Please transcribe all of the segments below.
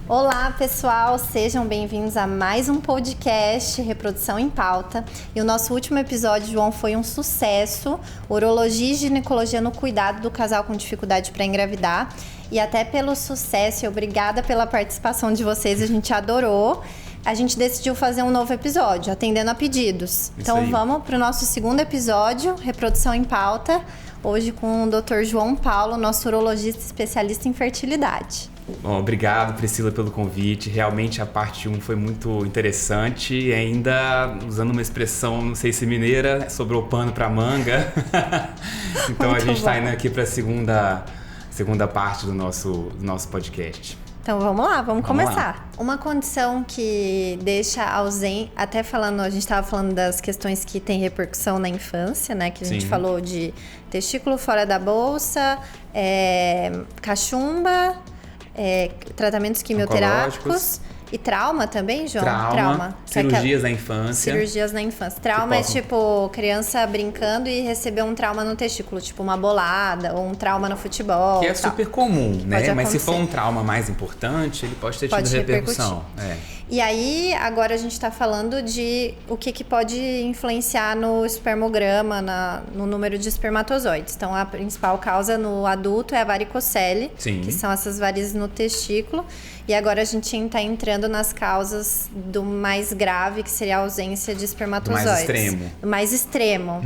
Olá, pessoal, sejam bem-vindos a mais um podcast Reprodução em Pauta. E o nosso último episódio, João, foi um sucesso. Urologia e ginecologia no cuidado do casal com dificuldade para engravidar. E até pelo sucesso e obrigada pela participação de vocês, a gente adorou. A gente decidiu fazer um novo episódio, atendendo a pedidos. Então vamos para o nosso segundo episódio, Reprodução em Pauta. Hoje com o Dr. João Paulo, nosso urologista especialista em fertilidade. Bom, obrigado, Priscila, pelo convite. Realmente a parte 1 foi muito interessante e ainda usando uma expressão, não sei se mineira, sobrou pano para manga. Então muito a gente está indo aqui para a segunda parte do nosso podcast. Então vamos lá, vamos começar. Uma condição que deixa ausente, até falando, a gente estava falando das questões que tem repercussão na infância, né? Que a gente falou de testículo fora da bolsa, cachumba, tratamentos quimioterápicos e trauma também, João? Trauma. Cirurgias na infância. Cirurgias na infância. Trauma é tipo criança brincando e receber um trauma no testículo, tipo uma bolada ou um trauma no futebol. Que é super comum, né? Mas se for um trauma mais importante, ele pode ter tido repercussão. E aí, agora a gente está falando de o que pode influenciar no espermograma, no número de espermatozoides. Então, a principal causa no adulto é a varicocele, que são essas varizes no testículo. E agora a gente está entrando nas causas do mais grave, que seria a ausência de espermatozoides. Do mais extremo.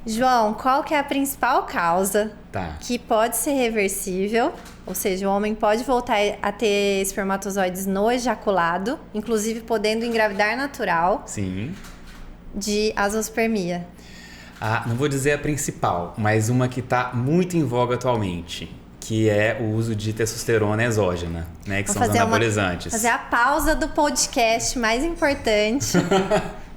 João, qual que é a principal causa que pode ser reversível? Ou seja, o homem pode voltar a ter espermatozoides no ejaculado, inclusive podendo engravidar natural, de azoospermia. Não vou dizer a principal, mas uma que está muito em voga atualmente, que é o uso de testosterona exógena, né? Que são os anabolizantes. Fazer a pausa do podcast mais importante.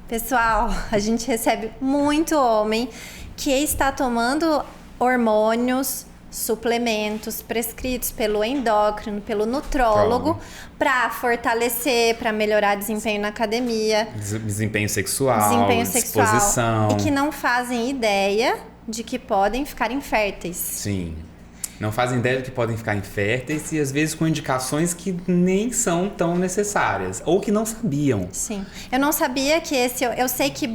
Pessoal, a gente recebe muito homem que está tomando hormônios, suplementos prescritos pelo endócrino, pelo nutrólogo, para fortalecer, para melhorar desempenho na academia. Desempenho sexual, disposição. E que não fazem ideia de que podem ficar inférteis. Sim. Não fazem ideia de que podem ficar inférteis e às vezes com indicações que nem são tão necessárias ou que não sabiam. Sim. Eu não sabia que eu sei que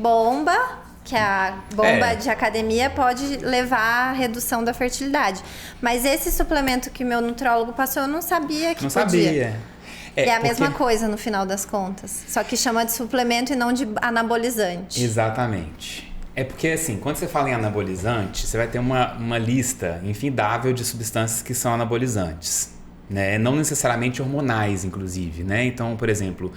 a bomba de academia pode levar à redução da fertilidade. Mas esse suplemento que meu nutrólogo passou, eu não sabia que podia. Sabia. É a mesma coisa no final das contas. Só que chama de suplemento e não de anabolizante. Exatamente. É porque, assim, quando você fala em anabolizante, você vai ter uma lista infindável de substâncias que são anabolizantes, né? Não necessariamente hormonais, inclusive, né? Então, por exemplo,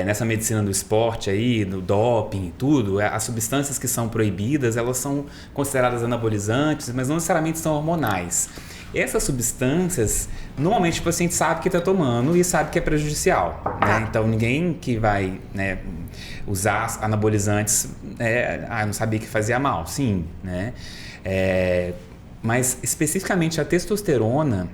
nessa medicina do esporte aí, do doping e tudo, as substâncias que são proibidas, elas são consideradas anabolizantes, mas não necessariamente são hormonais. Essas substâncias, normalmente o paciente sabe que está tomando e sabe que é prejudicial, né? Então, ninguém que vai, né, usar anabolizantes, eu não sabia que fazia mal, sim, né? Mas especificamente a testosterona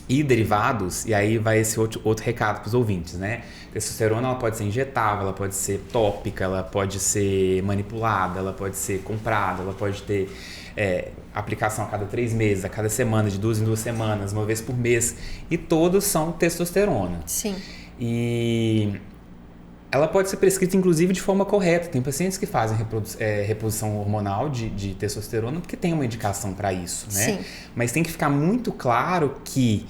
e derivados, e aí vai esse outro recado para os ouvintes, né? Testosterona, ela pode ser injetável, ela pode ser tópica, ela pode ser manipulada, ela pode ser comprada, ela pode ter aplicação a cada 3 meses, a cada semana, de 2 em 2 semanas, uma vez por mês, e todos são testosterona. Sim. E ela pode ser prescrita, inclusive, de forma correta. Tem pacientes que fazem reposição hormonal de testosterona porque tem uma indicação para isso, né? Sim. Mas tem que ficar muito claro que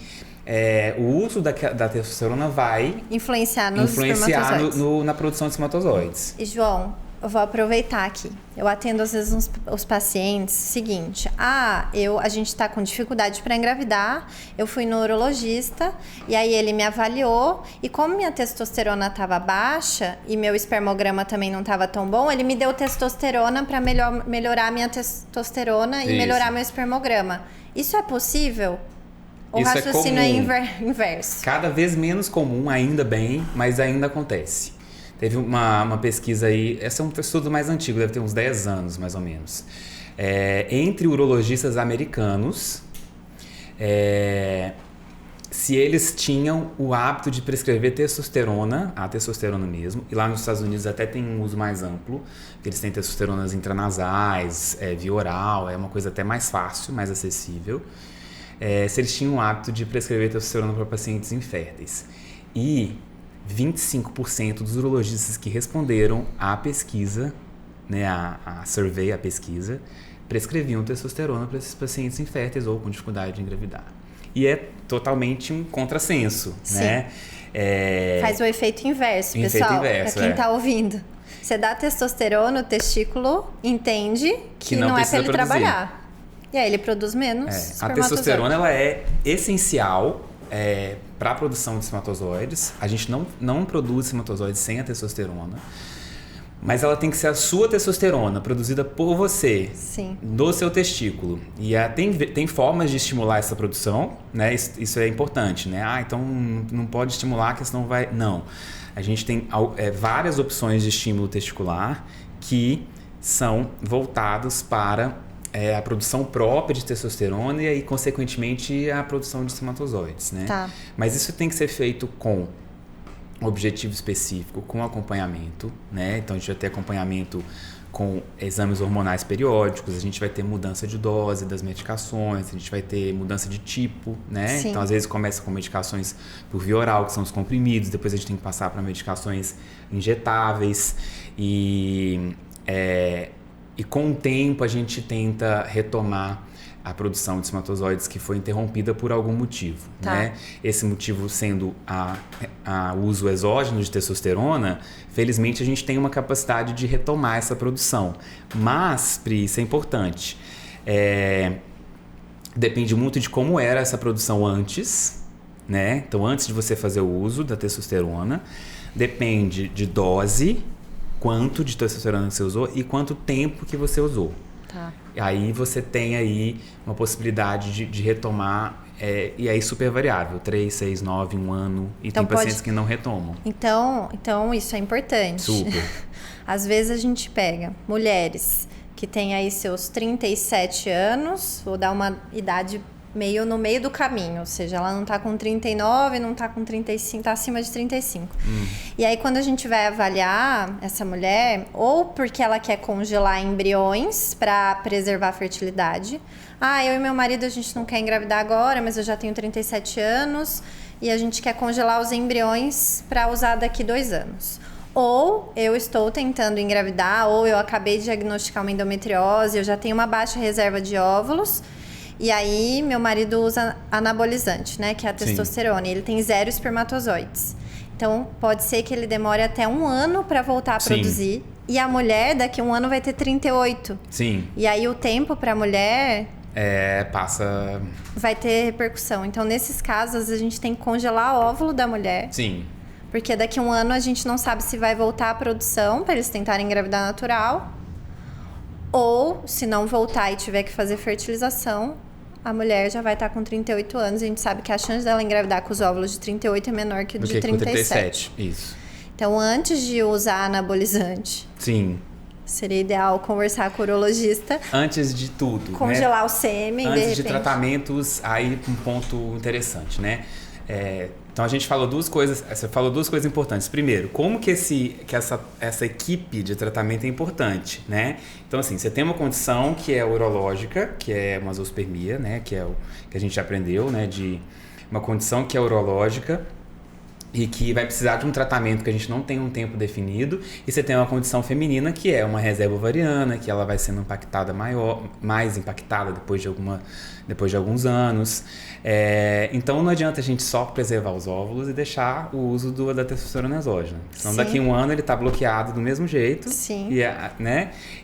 o uso da testosterona vai influenciar espermatozoides. Na produção de espermatozoides. E, João, eu vou aproveitar aqui. Eu atendo às vezes os pacientes, seguinte, a gente tá com dificuldade para engravidar, eu fui no urologista e aí ele me avaliou e como minha testosterona estava baixa e meu espermograma também não estava tão bom, ele me deu testosterona para melhorar minha testosterona e melhorar meu espermograma. Isso é possível? O raciocínio é inverso. Cada vez menos comum, ainda bem, mas ainda acontece. Teve uma pesquisa aí, esse é um estudo mais antigo, deve ter uns 10 anos mais ou menos, entre urologistas americanos, se eles tinham o hábito de prescrever testosterona, a testosterona mesmo, e lá nos Estados Unidos até tem um uso mais amplo, eles têm testosteronas intranasais, via oral, é uma coisa até mais fácil, mais acessível. se eles tinham o hábito de prescrever testosterona para pacientes inférteis. E 25% dos urologistas que responderam à pesquisa, né, a survey, a pesquisa, prescreviam testosterona para esses pacientes inférteis ou com dificuldade de engravidar. E é totalmente um contrassenso, né? Faz o efeito inverso, pessoal, para quem está ouvindo. Você dá testosterona, o testículo entende que não é para ele trabalhar. E aí ele produz menos espermatozoide. A testosterona ela é essencial para a produção de espermatozoides. A gente não produz espermatozoides sem a testosterona. Mas ela tem que ser a sua testosterona, produzida por você, do seu testículo. E tem formas de estimular essa produção, né? Isso é importante, né? Então não pode estimular, que senão vai... Não. A gente tem várias opções de estímulo testicular que são voltados para a produção própria de testosterona e aí, consequentemente, a produção de espermatozoides, né? Tá. Mas isso tem que ser feito com objetivo específico, com acompanhamento, né? Então a gente vai ter acompanhamento com exames hormonais periódicos, a gente vai ter mudança de dose das medicações, a gente vai ter mudança de tipo, né? Sim. Então às vezes começa com medicações por via oral, que são os comprimidos, depois a gente tem que passar para medicações injetáveis e com o tempo a gente tenta retomar a produção de espermatozoides que foi interrompida por algum motivo, né? Esse motivo sendo o uso exógeno de testosterona, felizmente a gente tem uma capacidade de retomar essa produção. Mas, Pri, isso é importante. Depende muito de como era essa produção antes, né? Então, antes de você fazer o uso da testosterona, depende de dose, quanto de testosterona que você usou e quanto tempo que você usou. Tá. Aí você tem aí uma possibilidade de retomar, e aí super variável, 3, 6, 9, 1 ano, e então tem pacientes que não retomam. Então isso é importante. Super. Às vezes a gente pega mulheres que têm aí seus 37 anos, vou dar uma idade meio no meio do caminho, ou seja, ela não tá com 39, não tá com 35, tá acima de 35. E aí quando a gente vai avaliar essa mulher, ou porque ela quer congelar embriões para preservar a fertilidade. Eu e meu marido, a gente não quer engravidar agora, mas eu já tenho 37 anos e a gente quer congelar os embriões para usar daqui 2 anos. Ou eu estou tentando engravidar, ou eu acabei de diagnosticar uma endometriose, eu já tenho uma baixa reserva de óvulos. E aí, meu marido usa anabolizante, né? Que é a testosterona. E ele tem 0 espermatozoides. Então, pode ser que ele demore até 1 ano para voltar a produzir. E a mulher, daqui a 1 ano, vai ter 38. Sim. E aí, o tempo para a mulher... passa... Vai ter repercussão. Então, nesses casos, a gente tem que congelar o óvulo da mulher. Sim. Porque daqui a 1 ano, a gente não sabe se vai voltar a produção para eles tentarem engravidar natural. Ou, se não voltar e tiver que fazer fertilização... A mulher já vai estar com 38 anos. E a gente sabe que a chance dela engravidar com os óvulos de 38 é menor que o de 37. Isso. Então, antes de usar anabolizante, seria ideal conversar com o urologista. Antes de tudo, congelar o sêmen, antes de tratamentos, aí um ponto interessante, né? Então a gente falou duas coisas, você falou 2 coisas importantes. Primeiro, como que essa equipe de tratamento é importante, né? Então assim, você tem uma condição que é urológica, que é uma zoospermia, né? Que é o que a gente aprendeu, né? De uma condição que é urológica e que vai precisar de um tratamento que a gente não tem um tempo definido, e você tem uma condição feminina que é uma reserva ovariana, que ela vai sendo impactada mais impactada depois de alguns anos. Então não adianta a gente só preservar os óvulos e deixar o uso da testosterona exógena. Senão daqui a 1 ano ele está bloqueado do mesmo jeito. Sim.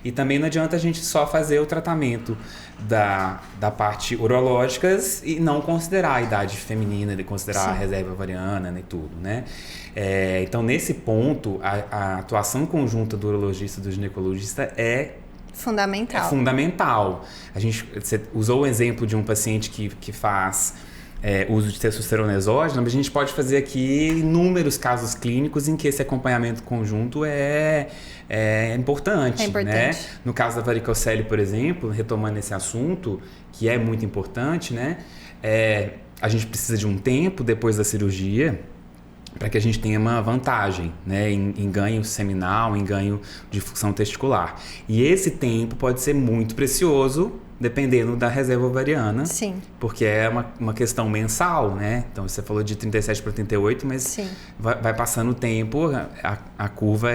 E também não adianta a gente só fazer o tratamento da parte urológica e não considerar a idade feminina, de considerar a reserva ovariana, né, e tudo, né? Então nesse ponto a atuação conjunta do urologista e do ginecologista é fundamental. Você usou o exemplo de um paciente que faz uso de testosterona exógena, mas a gente pode fazer aqui inúmeros casos clínicos em que esse acompanhamento conjunto é importante, né? No caso da varicocele, por exemplo, retomando esse assunto, que é muito importante, né? A gente precisa de um tempo depois da cirurgia para que a gente tenha uma vantagem, né, em ganho seminal, em ganho de função testicular. E esse tempo pode ser muito precioso, dependendo da reserva ovariana. Sim. Porque é uma questão mensal, né? Então, você falou de 37 para 38, mas vai passando o tempo, a curva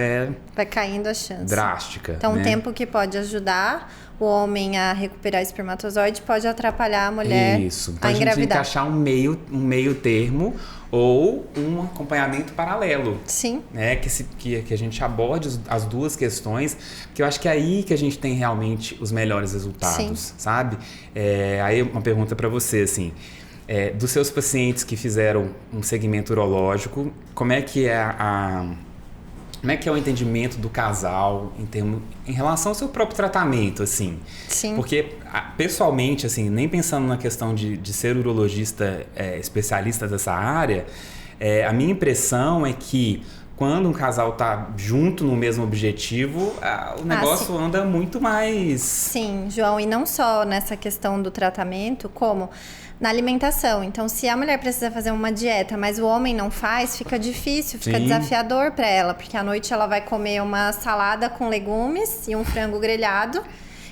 vai caindo a chance. Drástica. Então, né? um tempo que pode ajudar o homem a recuperar espermatozoide pode atrapalhar a mulher Isso. Então, a engravidar. A gente tem que achar um meio termo ou um acompanhamento paralelo. Sim. Né? Que a gente aborde as duas questões, porque eu acho que é aí que a gente tem realmente os melhores resultados, Sim. sabe? Aí uma pergunta para você, assim, dos seus pacientes que fizeram um segmento urológico, como é que é como é que é o entendimento do casal em relação ao seu próprio tratamento, assim? Sim. Porque, pessoalmente, assim, nem pensando na questão de ser urologista especialista dessa área, a minha impressão é que quando um casal tá junto no mesmo objetivo, o negócio anda muito mais... Sim, João, e não só nessa questão do tratamento, como na alimentação. Então, se a mulher precisa fazer uma dieta, mas o homem não faz, fica difícil, fica desafiador para ela, porque à noite ela vai comer uma salada com legumes e um frango grelhado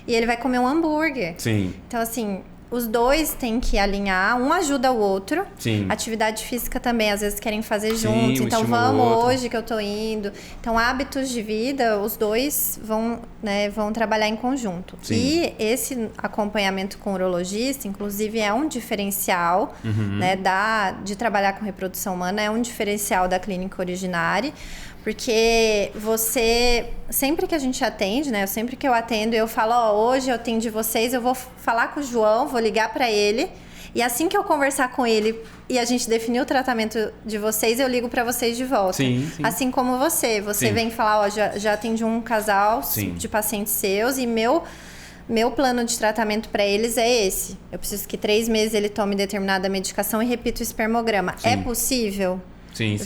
e ele vai comer um hambúrguer. Sim. Então, assim, os dois têm que alinhar, um ajuda o outro. Sim. Atividade física também, às vezes querem fazer juntos. Então, vamos hoje que eu tô indo. Então, hábitos de vida, os dois vão trabalhar em conjunto. Sim. E esse acompanhamento com o urologista, inclusive, é um diferencial, né, de trabalhar com reprodução humana, é um diferencial da clínica Originari. Porque sempre que a gente atende, né? Sempre que eu atendo, eu falo, hoje eu atendi vocês, eu vou falar com o João, vou ligar para ele. E assim que eu conversar com ele e a gente definir o tratamento de vocês, eu ligo para vocês de volta. Sim. Assim como você. Você vem falar, já atendi um casal de pacientes seus e meu plano de tratamento para eles é esse. Eu preciso que 3 meses ele tome determinada medicação e repita o espermograma. Sim. É possível? Sim.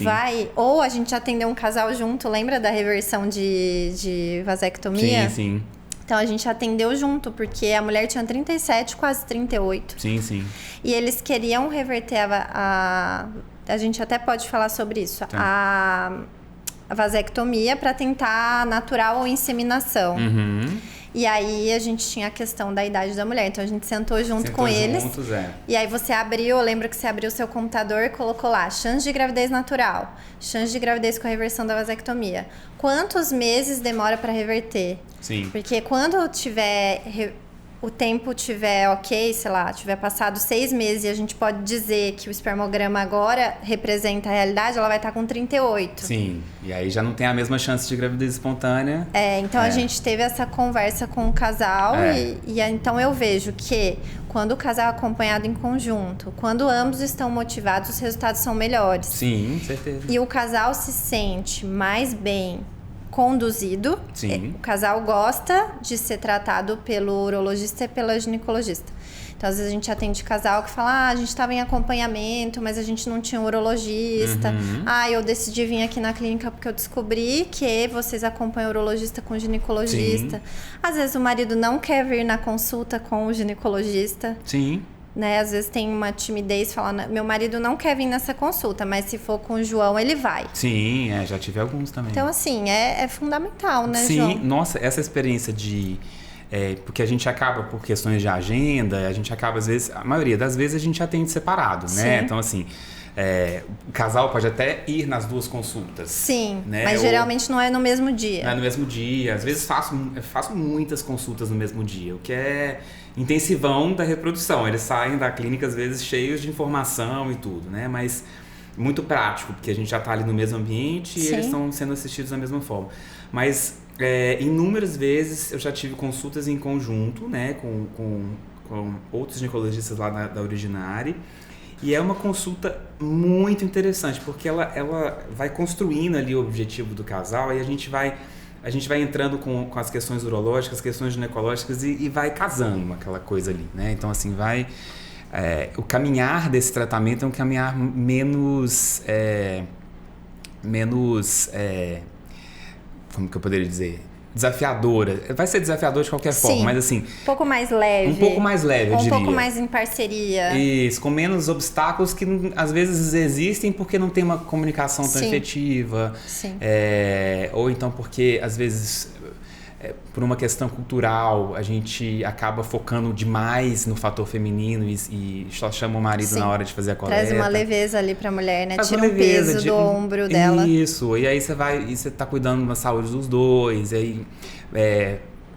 Ou a gente atendeu um casal junto, lembra da reversão de vasectomia? Sim. Então a gente atendeu junto, porque a mulher tinha 37, quase 38. Sim. E eles queriam reverter a gente até pode falar sobre isso. A vasectomia para tentar natural ou inseminação. E aí a gente tinha a questão da idade da mulher. Então a gente sentou junto com eles. E aí você abriu, eu lembro que você abriu o seu computador e colocou lá, chance de gravidez natural, chance de gravidez com a reversão da vasectomia. Quantos meses demora para reverter? Sim. Porque quando o tempo tiver ok, sei lá, tiver passado 6 meses e a gente pode dizer que o espermograma agora representa a realidade, ela vai estar com 38. Sim, e aí já não tem a mesma chance de gravidez espontânea. Então a gente teve essa conversa com o casal e então eu vejo que quando o casal é acompanhado em conjunto, quando ambos estão motivados, os resultados são melhores. Sim, certeza. E o casal se sente mais bem conduzido. Sim. O casal gosta de ser tratado pelo urologista e pela ginecologista. Então, às vezes a gente atende casal que fala, a gente estava em acompanhamento, mas a gente não tinha um urologista. Eu decidi vir aqui na clínica porque eu descobri que vocês acompanham o urologista com o ginecologista. Sim. Às vezes o marido não quer vir na consulta com o ginecologista. Sim. Né? Às vezes tem uma timidez falando, meu marido não quer vir nessa consulta, mas se for com o João, ele vai. Sim, já tive alguns também. Então, assim, é fundamental, né, Sim, João? Nossa, essa experiência porque a gente acaba, por questões de agenda, a gente acaba, às vezes, a maioria das vezes a gente atende separado, né? Sim. Então, assim, o casal pode até ir nas 2 consultas. Sim, né? mas geralmente não é no mesmo dia. Não é no mesmo dia. Às vezes faço muitas consultas no mesmo dia, o que é intensivão da reprodução. Eles saem da clínica, às vezes, cheios de informação e tudo, né? Mas muito prático, porque a gente já está ali no mesmo ambiente e eles estão sendo assistidos da mesma forma. Mas, inúmeras vezes, eu já tive consultas em conjunto, né? Com outros ginecologistas lá da Originari. E é uma consulta muito interessante, porque ela vai construindo ali o objetivo do casal e a gente vai entrando com as questões urológicas, as questões ginecológicas e vai casando aquela coisa ali, né? Então, assim, o caminhar desse tratamento é um caminhar menos como que eu poderia dizer? desafiadora. Vai ser desafiador de qualquer forma, mas assim... um pouco mais leve. Um pouco mais leve, eu diria. Um pouco mais em parceria. Isso, com menos obstáculos que às vezes existem porque não tem uma comunicação tão efetiva. Sim. Ou então porque, às vezes... por uma questão cultural, a gente acaba focando demais no fator feminino e só chama o marido na hora de fazer a coleta. Traz uma leveza ali pra mulher, né? Tira um peso do ombro dela. Isso, e aí você tá cuidando da saúde dos dois. E aí,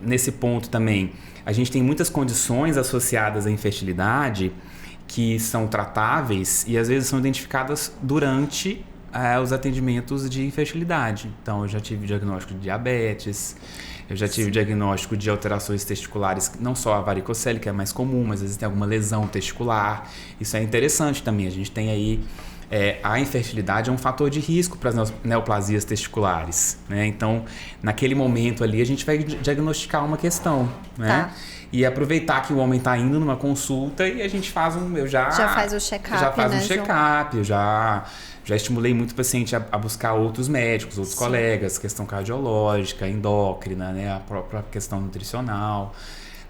nesse ponto também, a gente tem muitas condições associadas à infertilidade que são tratáveis e às vezes são identificadas durante os atendimentos de infertilidade. Então, eu já tive diagnóstico de diabetes, eu já tive diagnóstico de alterações testiculares, não só a varicocele, que é mais comum, mas às vezes tem alguma lesão testicular. Isso é interessante também. A gente tem aí... a infertilidade é um fator de risco para as neoplasias testiculares, né? Então, naquele momento ali, a gente vai diagnosticar uma questão, né? Tá. E aproveitar que o homem está indo numa consulta e a gente faz já faz o check-up, já faz um check-up, eu já estimulei muito o paciente a buscar outros médicos, outros colegas, questão cardiológica, endócrina, né? A própria questão nutricional.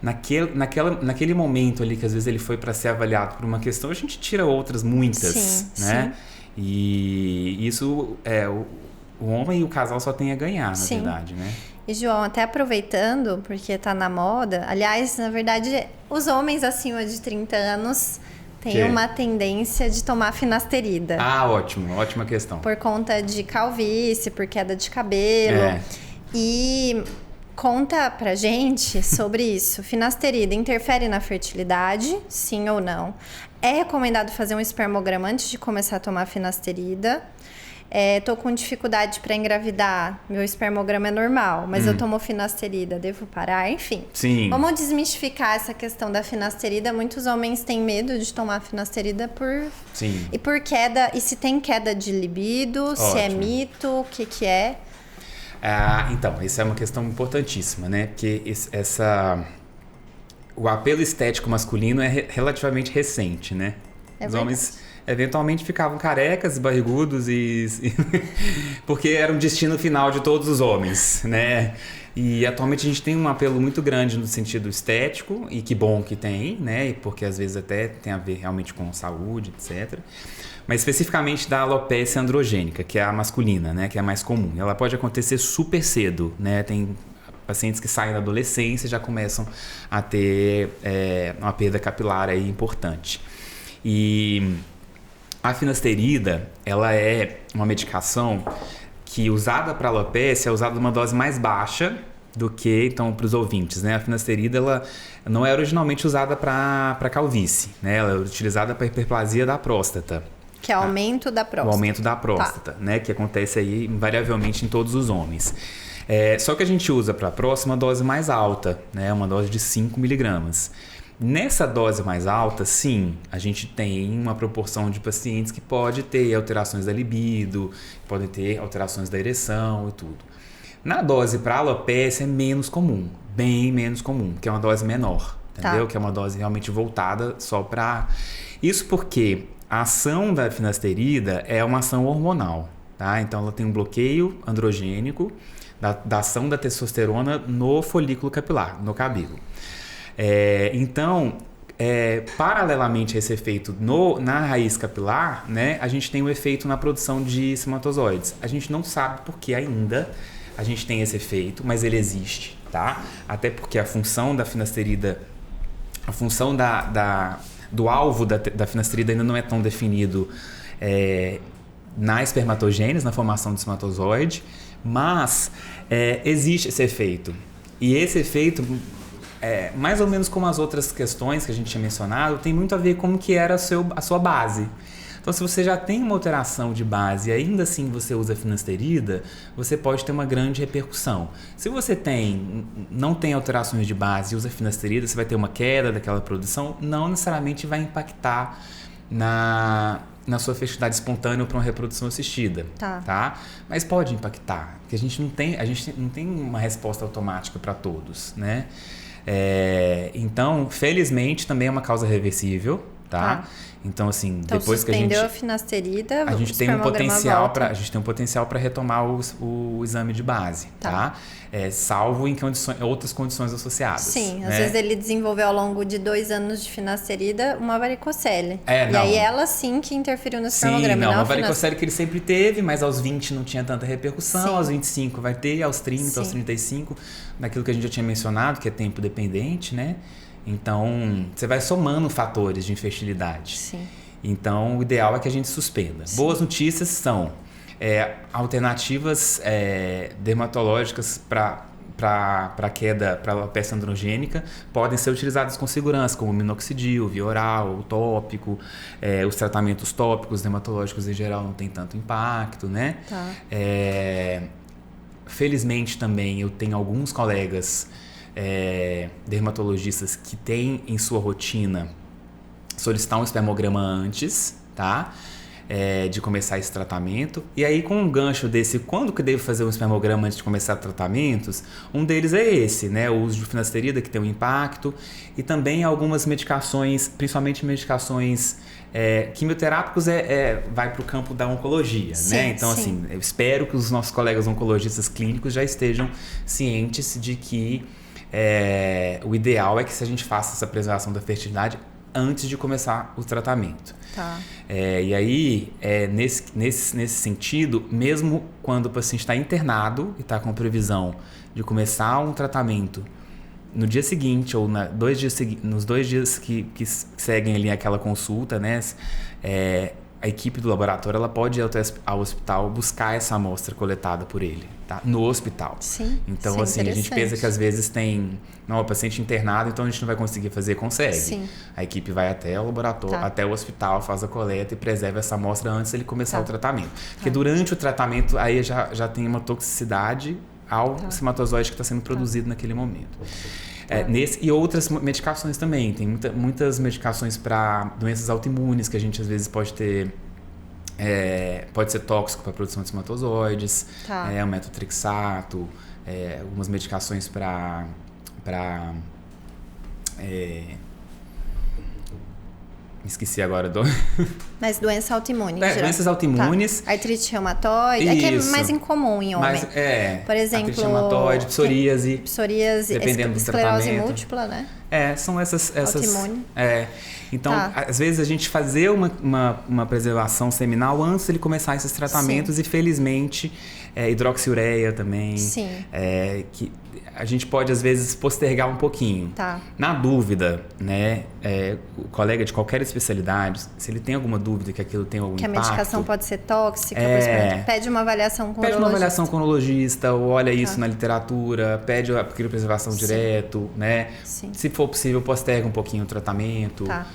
Naquele momento ali que às vezes ele foi para ser avaliado por uma questão, a gente tira outras muitas, né? Sim. E isso o homem e o casal só tem a ganhar, na verdade, né? E João, até aproveitando, porque tá na moda, aliás, na verdade, os homens acima de 30 anos têm uma tendência de tomar finasterida. Ah, ótimo, ótima questão. Por conta de calvície, por queda de cabelo. E conta pra gente sobre isso. Finasterida interfere na fertilidade, sim ou não? É recomendado fazer um espermograma antes de começar a tomar finasterida? Tô com dificuldade para engravidar, meu espermograma é normal, mas eu tomo finasterida, devo parar? Enfim. Sim. Vamos desmistificar essa questão da finasterida. Muitos homens têm medo de tomar finasterida por queda. E se tem queda de libido, ótimo. Se é mito, o que é? Então, essa é uma questão importantíssima, né? Porque o apelo estético masculino é relativamente recente, né? Os homens eventualmente ficavam carecas, barrigudos porque era um destino final de todos os homens, né? E atualmente a gente tem um apelo muito grande no sentido estético, e que bom que tem, né? Porque às vezes até tem a ver realmente com saúde, etc. Mas especificamente da alopecia androgênica, que é a masculina, né? Que é a mais comum. Ela pode acontecer super cedo, né? Tem pacientes que saem da adolescência e já começam a ter uma perda capilar aí importante. E a finasterida, ela é uma medicação que, usada para alopecia, é usada numa dose mais baixa do que, então, para os ouvintes, né? A finasterida, ela não é originalmente usada para calvície, né? Ela é utilizada para hiperplasia da próstata. Que é aumento da próstata. O aumento da próstata, né? Que acontece aí invariavelmente em todos os homens. Só que a gente usa para a próstata uma dose mais alta, né? Uma dose de 5 miligramas. Nessa dose mais alta, sim, a gente tem uma proporção de pacientes que pode ter alterações da libido, podem ter alterações da ereção e tudo. Na dose para alopecia é menos comum, bem menos comum, que é uma dose menor, entendeu? Que é uma dose realmente voltada só para... Isso porque a ação da finasterida é uma ação hormonal, tá? Então ela tem um bloqueio androgênico da ação da testosterona no folículo capilar, no cabelo. Então, paralelamente a esse efeito na raiz capilar, né, a gente tem um efeito na produção de espermatozoides. A gente não sabe por que ainda a gente tem esse efeito, mas ele existe, tá? Até porque a função da finasterida, a função do alvo da finasterida ainda não é tão definido na espermatogênese, na formação do espermatozoide, mas existe esse efeito. E esse efeito... mais ou menos como as outras questões que a gente tinha mencionado, tem muito a ver com como que era a sua base. Então, se você já tem uma alteração de base e ainda assim você usa finasterida, você pode ter uma grande repercussão. Se você não tem alterações de base e usa finasterida, você vai ter uma queda daquela produção, não necessariamente vai impactar na sua fertilidade espontânea para uma reprodução assistida, tá? Mas pode impactar, porque a gente não tem uma resposta automática para todos, né? Então, felizmente, também é uma causa reversível, tá? Então, assim, então, depois que suspendeu a finasterida, a gente tem um potencial para retomar o exame de base, tá? Salvo em outras condições associadas. Sim, né? Às vezes ele desenvolveu ao longo de 2 anos de finasterida uma varicocele. E aí ela sim que interferiu no espermograma. Sim, não, uma varicocele que ele sempre teve, mas aos 20 não tinha tanta repercussão, aos 25 vai ter, aos 30, aos 35, naquilo que a gente já tinha mencionado, que é tempo dependente, né? Então, você vai somando fatores de infertilidade. Sim. Então, o ideal é que a gente suspenda. Sim. Boas notícias são alternativas dermatológicas para queda, para alopecia androgênica, podem ser utilizadas com segurança, como minoxidil, via oral, tópico. Os tratamentos tópicos dermatológicos em geral não tem tanto impacto, né? Tá. Felizmente também eu tenho alguns colegas dermatologistas que têm em sua rotina solicitar um espermograma antes, tá? De começar esse tratamento. E aí, com um gancho desse, quando que eu devo fazer um espermograma antes de começar tratamentos? Um deles é esse, né? O uso de finasterida, que tem um impacto, e também algumas medicações, principalmente medicações quimioterápicos, vai para o campo da oncologia, sim, né? Então, assim, eu espero que os nossos colegas oncologistas clínicos já estejam cientes de que o ideal é que se a gente faça essa preservação da fertilidade antes de começar o tratamento. Tá. E aí, nesse sentido, mesmo quando o paciente está internado e está com previsão de começar um tratamento no dia seguinte ou nos 2 dias que seguem ali aquela consulta, né? A equipe do laboratório ela pode ir ao hospital buscar essa amostra coletada por ele, tá? No hospital. Sim. Então, assim, a gente pensa que às vezes tem o paciente internado, então a gente não vai conseguir fazer, consegue. Sim. A equipe vai até o laboratório, até o hospital, faz a coleta e preserva essa amostra antes de ele começar o tratamento. Porque durante o tratamento aí já tem uma toxicidade ao espermatozoide que está sendo produzido naquele momento. E outras medicações também. Tem muitas medicações para doenças autoimunes que a gente às vezes pode ter. Pode ser tóxico para a produção de espermatozoides, o metotrexato, algumas medicações para esqueci agora do... Mas doença autoimune. Doenças autoimunes. Tá. Artrite reumatoide. É que é mais incomum em homem. Por exemplo... Artrite reumatoide, psoríase. Dependendo do tratamento. Esclerose múltipla, né? São essas... Autoimune. Então, às vezes a gente fazer uma preservação seminal antes de ele começar esses tratamentos. Sim. E felizmente, hidroxiureia também. Sim. Que a gente pode, às vezes, postergar um pouquinho. Tá. Na dúvida, né? O colega de qualquer especialidade, se ele tem alguma dúvida que aquilo tem algum impacto... Que a medicação pode ser tóxica, pede uma avaliação com o urologista. Pede uma avaliação com o urologista, ou olha isso na literatura, pede a criopreservação direto, né? Sim. Se for possível, posterga um pouquinho o tratamento. Tá.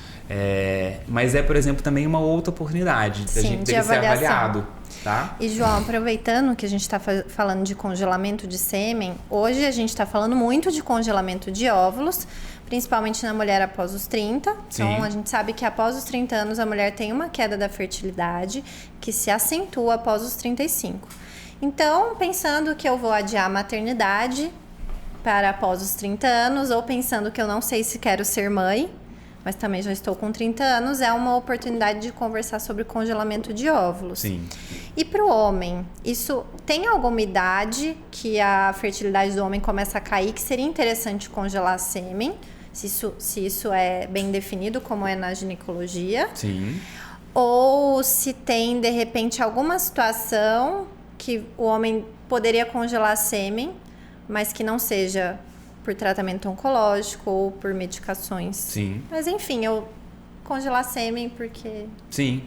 Mas por exemplo, também uma outra oportunidade da gente ter que ser avaliado. Tá? E, João, aproveitando que a gente está falando de congelamento de sêmen, hoje a gente está falando muito de congelamento de óvulos, principalmente na mulher após os 30. Sim. Então, a gente sabe que após os 30 anos a mulher tem uma queda da fertilidade que se acentua após os 35. Então, pensando que eu vou adiar a maternidade para após os 30 anos, ou pensando que eu não sei se quero ser mãe, mas também já estou com 30 anos, é uma oportunidade de conversar sobre congelamento de óvulos. Sim. E para o homem, isso tem alguma idade que a fertilidade do homem começa a cair, que seria interessante congelar sêmen, se isso é bem definido, como é na ginecologia? Sim. Ou se tem, de repente, alguma situação que o homem poderia congelar sêmen, mas que não seja por tratamento oncológico ou por medicações. Sim. Mas enfim, eu congelar sêmen porque... Sim,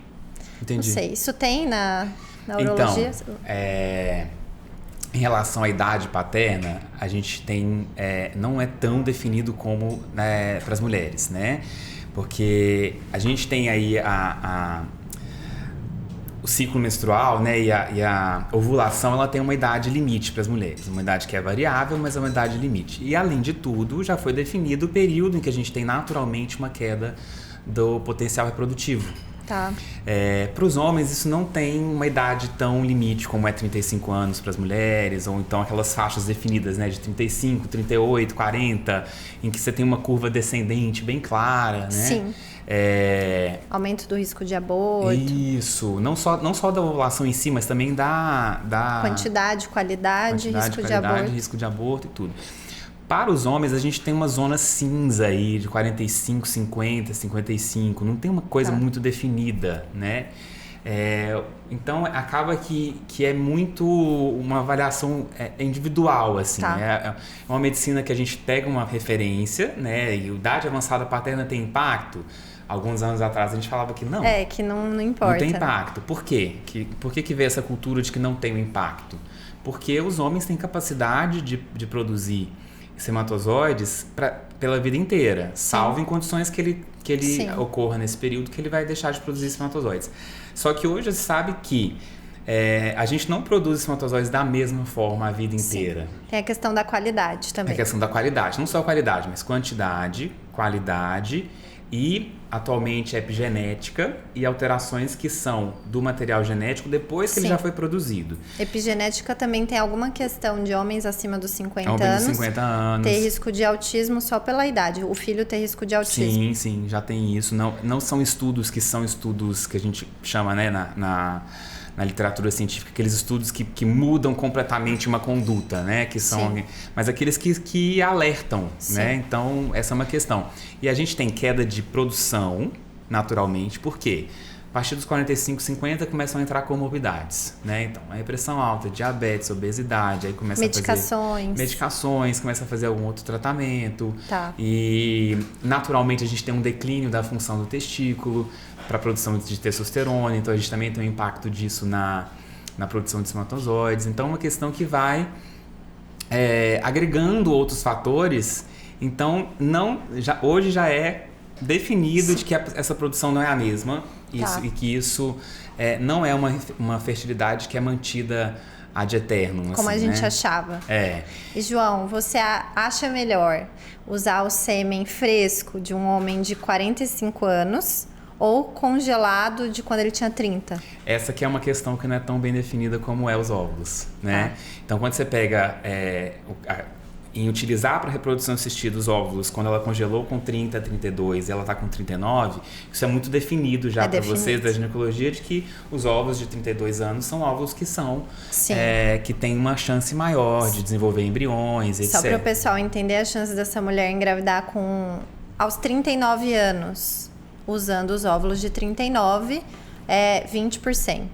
entendi. Não sei, isso tem na urologia? Então, em relação à idade paterna, a gente tem... não é tão definido como para as mulheres, né? Porque a gente tem aí o ciclo menstrual, né, e a ovulação, ela tem uma idade limite para as mulheres. Uma idade que é variável, mas é uma idade limite. E, além de tudo, já foi definido o período em que a gente tem naturalmente uma queda do potencial reprodutivo, Tá. Para os homens, isso não tem uma idade tão limite como é 35 anos para as mulheres, ou então aquelas faixas definidas, né, de 35, 38, 40, em que você tem uma curva descendente bem clara, né? Sim. Aumento do risco de aborto. Isso. Não só da ovulação em si, mas também da quantidade, qualidade, risco de aborto e tudo. Para os homens, a gente tem uma zona cinza aí de 45, 50, 55. Não tem uma coisa muito definida, né? Então, acaba que é muito uma avaliação individual, assim. Tá. É uma medicina que a gente pega uma referência, né? E idade avançada paterna tem impacto. Alguns anos atrás a gente falava que não. Que não importa. Não tem impacto. Por quê? Por que veio essa cultura de que não tem um impacto? Porque os homens têm capacidade de produzir espermatozoides pela vida inteira, salvo em condições que ele ocorra nesse período que ele vai deixar de produzir espermatozoides. Só que hoje se sabe que a gente não produz espermatozoides da mesma forma a vida inteira. Tem a questão da qualidade também. É a questão da qualidade, não só a qualidade, mas quantidade, qualidade e atualmente epigenética e alterações que são do material genético depois que ele já foi produzido. Epigenética também tem alguma questão de homens acima dos 50 homens anos. De 50 anos. Ter risco de autismo só pela idade. O filho ter risco de autismo. Sim, já tem isso. Não são estudos que a gente chama, né, na literatura científica, aqueles estudos que mudam completamente uma conduta, né? Que são, mas aqueles que alertam, né? Então, essa é uma questão. E a gente tem queda de produção, naturalmente, por quê? A partir dos 45, 50 começam a entrar comorbidades, né? Então, a pressão alta, diabetes, obesidade, aí começa a fazer medicações, começa a fazer algum outro tratamento. Tá. E, naturalmente, a gente tem um declínio da função do testículo para a produção de testosterona, então a gente também tem um impacto disso na produção de espermatozoides. Então, é uma questão que vai agregando outros fatores. Então, hoje já é definido de que essa produção não é a mesma e que isso não é uma fertilidade que é mantida ad eternum. Como assim, a gente achava. E, João, você acha melhor usar o sêmen fresco de um homem de 45 anos ou congelado de quando ele tinha 30? Essa que é uma questão que não é tão bem definida como os óvulos, né? Então, quando você pega em utilizar para reprodução assistida os óvulos, quando ela congelou com 30, 32 e ela está com 39, isso é muito definido já para vocês da ginecologia, de que os óvulos de 32 anos são óvulos que são que têm uma chance maior de desenvolver embriões, etc. Só para o pessoal entender, a chance dessa mulher engravidar aos 39 anos, usando os óvulos de 39, é 20%,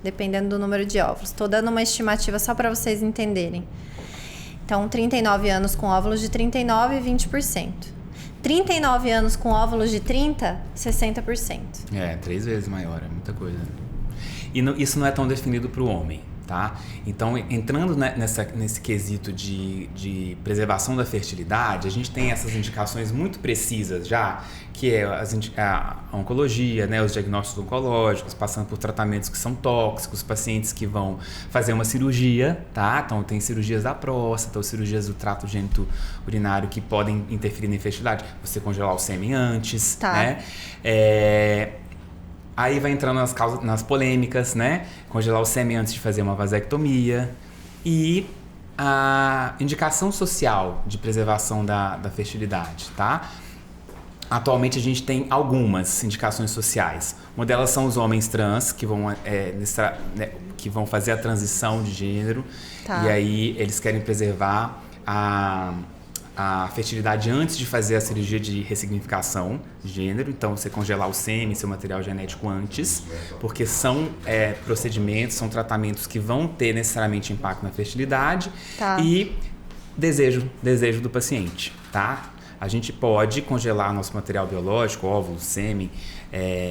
dependendo do número de óvulos. Estou dando uma estimativa só para vocês entenderem. Então, 39 anos com óvulos de 39, 20%. 39 anos com óvulos de 30, 60%. 3 vezes maior, é muita coisa. E isso não é tão definido para o homem, tá? Então, entrando nesse quesito de preservação da fertilidade, a gente tem essas indicações muito precisas já, que é a oncologia, né, os diagnósticos oncológicos, passando por tratamentos que são tóxicos, pacientes que vão fazer uma cirurgia, tá? Então, tem cirurgias da próstata ou cirurgias do trato gênito urinário que podem interferir na infertilidade. Você congelar o sêmen antes, né? Aí vai entrando nas polêmicas, né? Congelar o sêmen antes de fazer uma vasectomia. E a indicação social de preservação da fertilidade, tá? Atualmente a gente tem algumas indicações sociais. Uma delas são os homens trans, que vão fazer a transição de gênero. Tá. E aí eles querem preservar a fertilidade antes de fazer a cirurgia de ressignificação de gênero. Então, você congelar o sêmen, seu material genético antes, porque são procedimentos, são tratamentos que vão ter necessariamente impacto na fertilidade. Tá. E desejo do paciente, tá? A gente pode congelar nosso material biológico, óvulo, sêmen,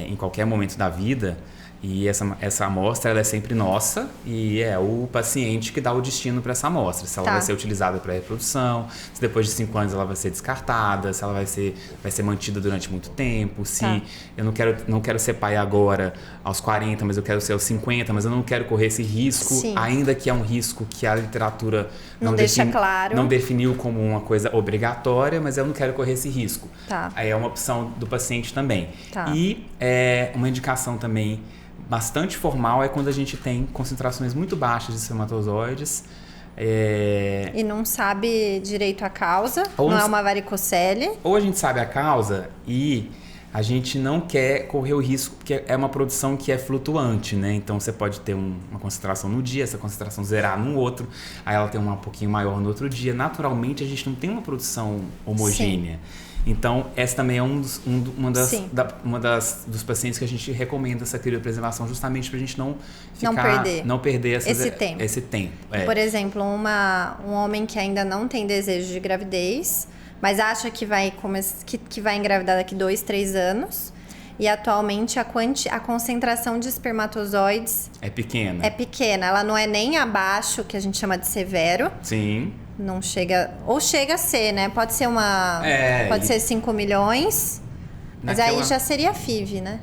em qualquer momento da vida, E essa amostra ela é sempre nossa e é o paciente que dá o destino para essa amostra. Se ela vai ser utilizada para reprodução, se depois de 5 anos ela vai ser descartada, se ela vai ser mantida durante muito tempo, se eu não quero ser pai agora aos 40, mas eu quero ser aos 50, mas eu não quero correr esse risco, ainda que é um risco que a literatura não deixa claro. Não definiu como uma coisa obrigatória, mas eu não quero correr esse risco. Aí é uma opção do paciente também. E uma indicação também bastante formal é quando a gente tem concentrações muito baixas de espermatozoides. E não sabe direito a causa, não é uma varicocele. Ou a gente sabe a causa e a gente não quer correr o risco, porque é uma produção que é flutuante, né? Então você pode ter uma concentração no dia, essa concentração zerar no outro, aí ela tem uma um pouquinho maior no outro dia. Naturalmente a gente não tem uma produção homogênea. Então, essa também é dos pacientes que a gente recomenda essa criopreservação, justamente para a gente não perder esse tempo. Por exemplo, um homem que ainda não tem desejo de gravidez, mas acha que vai engravidar daqui 2, 3 anos. E atualmente a concentração de espermatozoides é pequena. Ela não é nem abaixo, que a gente chama de severo. Sim. Não chega... Ou chega a ser, né? Pode ser pode ser 5 milhões. Mas aí já seria FIV, né?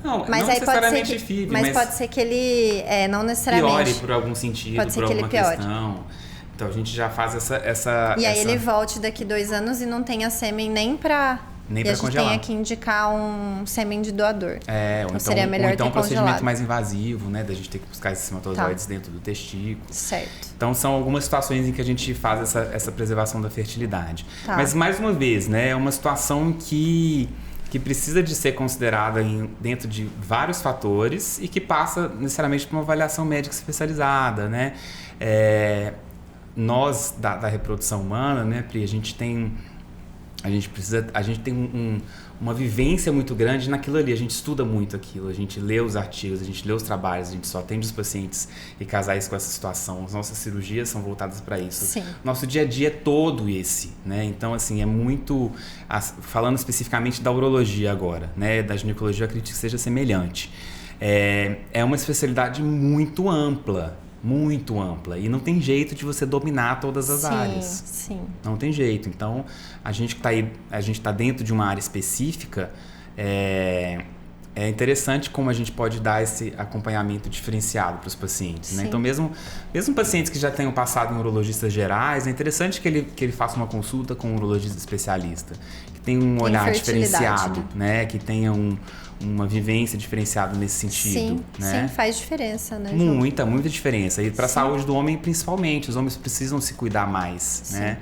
Não necessariamente FIV. Mas pode ser que ele... não necessariamente. Piore por algum sentido, pode ser por que alguma ele piore. Questão. Então a gente já faz essa... E aí ele volte daqui 2 anos e não tenha sêmen nem pra... Nem e a gente congelar. tem que indicar um sêmen de doador. Ou seria melhor ter um procedimento congelado. mais invasivo, da gente ter que buscar esses espermatozoides dentro do testículo. Certo. Então são algumas situações em que a gente faz essa preservação da fertilidade. Mas mais uma vez, é uma situação que precisa de ser considerada dentro de vários fatores e que passa necessariamente por uma avaliação médica especializada, né? Nós da reprodução humana, né, Pri, a gente tem uma vivência muito grande naquilo ali, a gente estuda muito aquilo, a gente lê os artigos, a gente lê os trabalhos, a gente só atende os pacientes e casais com essa situação, as nossas cirurgias são voltadas para isso. Sim. Nosso dia a dia é todo esse, né? Então, assim, é muito... Falando especificamente da urologia agora, né? Da ginecologia, eu acredito que seja semelhante. É uma especialidade muito ampla, e não tem jeito de você dominar todas as áreas. Sim. Não tem jeito. Então, a gente está dentro de uma área específica, é interessante como a gente pode dar esse acompanhamento diferenciado para os pacientes, né? Então, mesmo pacientes que já tenham passado em urologistas gerais, é interessante que ele faça uma consulta com um urologista especialista, que tenha um olhar diferenciado, né? Que tenha uma vivência diferenciada nesse sentido. Né? Sim, faz diferença, né, João? Muita diferença. E para a saúde do homem, principalmente. Os homens precisam se cuidar mais, né?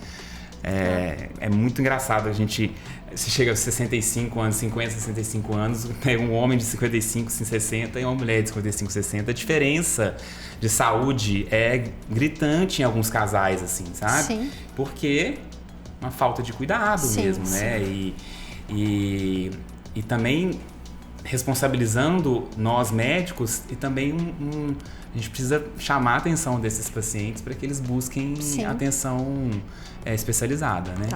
É muito engraçado. Você chega aos 65 anos, 50, 65 anos, pega um homem de 55, 60 e uma mulher de 55, 60. A diferença de saúde é gritante em alguns casais, assim, sabe? Sim. Porque uma falta de cuidado mesmo, né? E também responsabilizando nós médicos e também a gente precisa chamar a atenção desses pacientes para que eles busquem atenção especializada, né?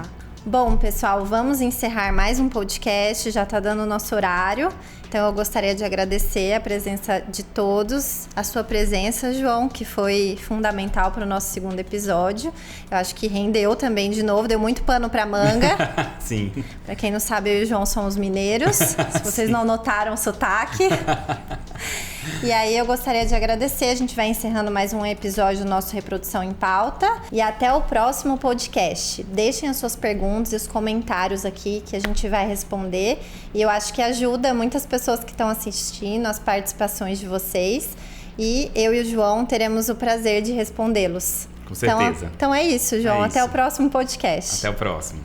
Bom, pessoal, vamos encerrar mais um podcast, já está dando o nosso horário. Então, eu gostaria de agradecer a presença de todos, a sua presença, João, que foi fundamental para o nosso 2º episódio. Eu acho que rendeu também de novo, deu muito pano para manga. Sim. Para quem não sabe, eu e o João somos mineiros, se vocês não notaram o sotaque. E aí eu gostaria de agradecer, a gente vai encerrando mais um episódio do nosso Reprodução em Pauta. E até o próximo podcast. Deixem as suas perguntas e os comentários aqui que a gente vai responder. E eu acho que ajuda muitas pessoas que estão assistindo, as participações de vocês. E eu e o João teremos o prazer de respondê-los. Com certeza. Então é isso, João. Até o próximo podcast. Até o próximo.